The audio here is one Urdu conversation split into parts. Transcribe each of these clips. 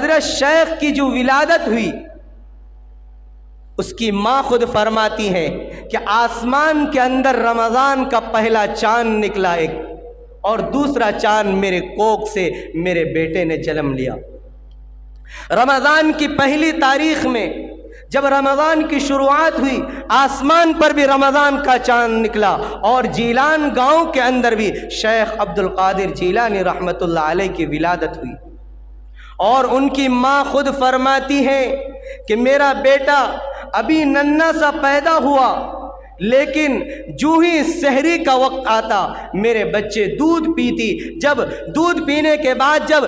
حضرت شیخ کی جو ولادت ہوئی اس کی ماں خود فرماتی ہے کہ آسمان کے اندر رمضان کا پہلا چاند نکلا ایک، اور دوسرا چاند میرے کوکھ سے میرے بیٹے نے جنم لیا۔ رمضان کی پہلی تاریخ میں جب رمضان کی شروعات ہوئی، آسمان پر بھی رمضان کا چاند نکلا، اور جیلان گاؤں کے اندر بھی شیخ عبد القادر جیلانی رحمت اللہ علیہ کی ولادت ہوئی۔ اور ان کی ماں خود فرماتی ہے کہ میرا بیٹا ابھی ننھا سا پیدا ہوا، لیکن جو ہی سحری کا وقت آتا میرے بچے دودھ پیتی، جب دودھ پینے کے بعد جب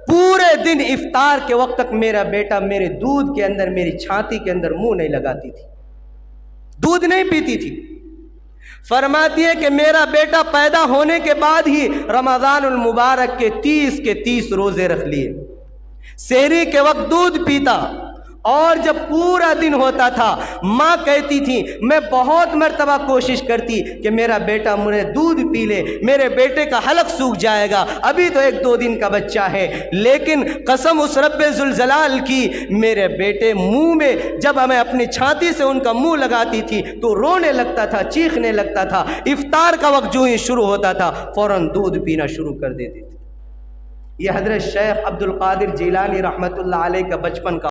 پورے دن افطار کے وقت تک میرا بیٹا میرے دودھ کے اندر، میری چھاتی کے اندر منہ نہیں لگاتی تھی، دودھ نہیں پیتی تھی۔ فرماتی ہے کہ میرا بیٹا پیدا ہونے کے بعد ہی رمضان المبارک کے 30 روزے رکھ لیے، سحری کے وقت دودھ پیتا، اور جب پورا دن ہوتا تھا ماں کہتی تھی میں بہت مرتبہ کوشش کرتی کہ میرا بیٹا مجھے دودھ پی لے، میرے بیٹے کا حلق سوکھ جائے گا، ابھی تو 1-2 دن کا بچہ ہے، لیکن قسم اس رب ذوالجلال کی میرے بیٹے منہ میں جب میں اپنی چھاتی سے ان کا منہ لگاتی تھی تو رونے لگتا تھا، چیخنے لگتا تھا۔ افطار کا وقت جو ہی شروع ہوتا تھا فوراً دودھ پینا شروع کر دیتی تھی۔ یہ حضرت شیخ عبد القادر جیلانی رحمت اللہ علیہ کا بچپن کا